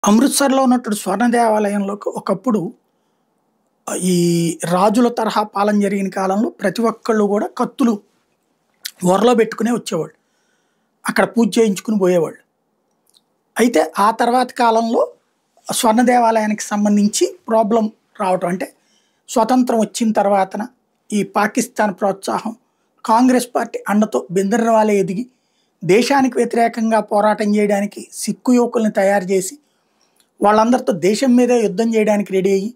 అమృత్సర్‌లో ఉన్నటువంటి స్వర్ణ దేవాలయంలోకి ఒకప్పుడు ఈ రాజుల తరహా పాలన జరిగిన కాలంలో ప్రతి ఒక్కళ్ళు గూడా కత్తులు ఒరలో పెట్టుకునే వచ్చేవాళ్ళు. అక్కడ పూజ చేయించుకొని పోయేవాళ్ళు. అయితే ఆ తర్వాత కాలంలో స్వర్ణ దేవాలయానికి సంబంధించి ప్రాబ్లమ్ రావటం అంటే స్వతంత్రం వచ్చిన తర్వాతన ఈ పాకిస్తాన్ ప్రోత్సాహం, కాంగ్రెస్ పార్టీ అండతో భింద్రన్‌వాలే ఎదిగి దేశానికి వ్యతిరేకంగా పోరాటం చేయడానికి సిక్కు యువకుల్ని తయారు చేసి వాళ్ళందరితో దేశం మీదే యుద్ధం చేయడానికి రెడీ అయ్యి,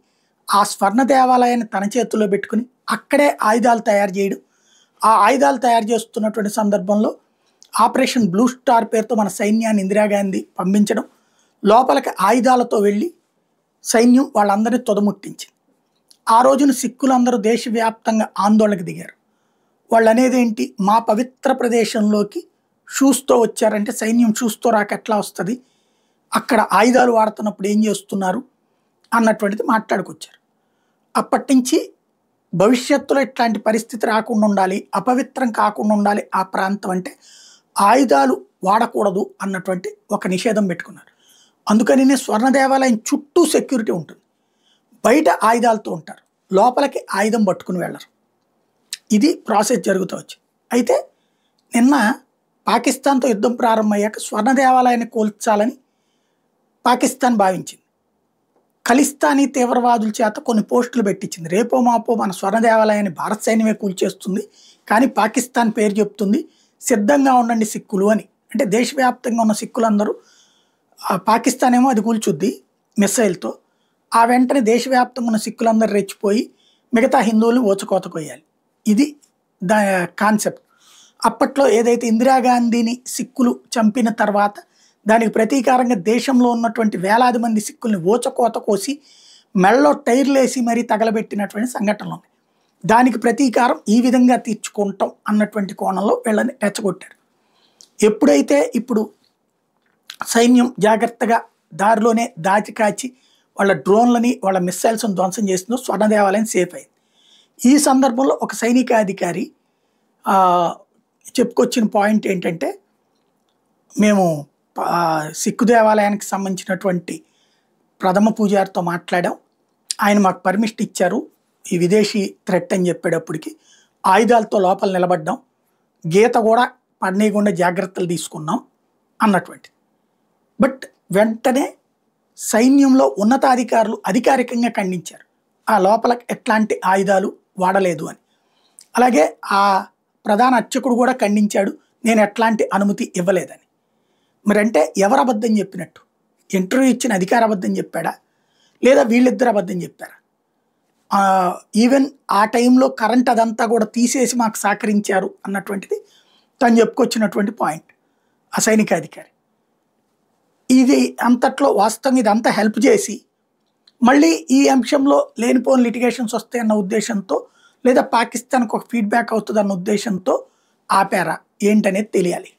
ఆ స్వర్ణ దేవాలయాన్ని తన చేతుల్లో పెట్టుకొని, అక్కడే ఆయుధాలు తయారు చేయడం. ఆ ఆయుధాలు తయారు చేస్తున్నటువంటి సందర్భంలో ఆపరేషన్ బ్లూ స్టార్ పేరుతో మన సైన్యాన్ని ఇందిరాగాంధీ పంపించడం. లోపలికి ఆయుధాలతో వెళ్ళి సైన్యం వాళ్ళందరినీ తుదముట్టించింది. ఆ రోజున సిక్కులందరూ దేశవ్యాప్తంగా ఆందోళనకు దిగారు. వాళ్ళనేదేంటి, మా పవిత్ర ప్రదేశంలోకి షూస్‌తో వచ్చారంటే సైన్యం షూస్‌తో రాక ఎట్లా వస్తది? అక్కడ ఆయుధాలు వాడుతున్నప్పుడు ఏం చేస్తున్నారు? అన్నటువంటిది మాట్లాడుకొచ్చారు. అప్పటినుంచి భవిష్యత్తులో ఇట్లాంటి పరిస్థితి రాకుండా ఉండాలి, అపవిత్రం కాకుండా ఉండాలి ఆ ప్రాంతం అంటే, ఆయుధాలు వాడకూడదు అన్నటువంటి ఒక నిషేధం పెట్టుకున్నారు. అందుకనినే స్వర్ణ దేవాలయం చుట్టూ సెక్యూరిటీ ఉంటుంది. బయట ఆయుధాలతో ఉంటారు. లోపలికి ఆయుధం పట్టుకుని వెళ్ళరు. ఇది ప్రాసెస్ జరుగుతూ వచ్చింది. అయితే నిన్న పాకిస్తాన్‌తో యుద్ధం ప్రారంభమయ్యాక స్వర్ణ దేవాలయాన్ని కూల్చాలని పాకిస్తాన్ భావించింది. ఖలిస్తానీ తీవ్రవాదుల చేత కొన్ని పోస్టులు పెట్టించింది. రేపో మాపో మన స్వర్ణ దేవాలయాన్ని భారత సైన్యమే కూల్చేస్తుంది. కానీ పాకిస్తాన్ పేరు చెప్తుంది, సిద్ధంగా ఉండండి సిక్కులు అని. అంటే దేశవ్యాప్తంగా ఉన్న సిక్కులందరూ పాకిస్తాన్ ఏమో అది కూల్చుద్ది మిస్సైల్‌తో. ఆ వెంటనే దేశవ్యాప్తంగా ఉన్న సిక్కులందరూ రెచ్చిపోయి మిగతా హిందువులను ఊచకోత కొయ్యాలి. ఇది దా కాన్సెప్ట్. అప్పట్లో ఏదైతే ఇందిరాగాంధీని సిక్కులు చంపిన తర్వాత దానికి ప్రతీకారంగా దేశంలో ఉన్నటువంటి వేలాది మంది సిక్కుల్ని ఊచకోత కోసి మెడలో టైర్‌లేసి మరీ తగలబెట్టినటువంటి సంఘటనలు ఉన్నాయి. దానికి ప్రతీకారం ఈ విధంగా తీర్చుకుంటాం అన్నటువంటి కోణంలో వీళ్ళని రెచ్చగొట్టారు. ఎప్పుడైతే ఇప్పుడు సైన్యం జాగ్రత్తగా దారిలోనే దాచి కాచి వాళ్ళ డ్రోన్లని, వాళ్ళ మిస్సైల్స్‌ని ధ్వంసం చేసిందో స్వర్ణ దేవాలయం సేఫ్ అయింది. ఈ సందర్భంలో ఒక సైనికాధికారి చెప్పుకొచ్చిన పాయింట్ ఏంటంటే, మేము సిక్కు దేవాలయానికి సంబంధించినటువంటి ప్రథమ పూజారితో మాట్లాడాం. ఆయన మాకు పర్మిషన్ ఇచ్చారు. ఈ విదేశీ థ్రెట్ అని చెప్పేటప్పటికి ఆయుధాలతో లోపల నిలబడ్డాం. గీత కూడా పడనీయకుండా జాగ్రత్తలు తీసుకున్నాం అన్నటువంటిది. బట్ వెంటనే సైన్యంలో ఉన్నతాధికారులు అధికారికంగా ఖండించారు. ఆ లోపల ఎట్లాంటి ఆయుధాలు వాడలేదు అని. అలాగే ఆ ప్రధాన అర్చకుడు కూడా ఖండించాడు, నేను ఎట్లాంటి అనుమతి ఇవ్వలేదని. మరంటే ఎవరు అబద్ధం చెప్పినట్టు? ఇంటర్వ్యూ ఇచ్చిన అధికారి అబద్ధం చెప్పాడా? లేదా వీళ్ళిద్దరు అబద్ధం చెప్పారా? ఈవెన్ ఆ టైంలో కరెంట్ అదంతా కూడా తీసేసి మాకు సహకరించారు అన్నటువంటిది తను చెప్పుకొచ్చినటువంటి పాయింట్ ఆ సైనికాధికారి. ఇది అంతట్లో వాస్తవంగా ఇదంతా హెల్ప్ చేసి మళ్ళీ ఈ అంశంలో లేనిపోని లిటిగేషన్స్ వస్తాయన్న ఉద్దేశంతో, లేదా పాకిస్తాన్‌కు ఒక ఫీడ్‌బ్యాక్ అవుతుందన్న ఉద్దేశంతో ఆపారా ఏంటనేది తెలియాలి.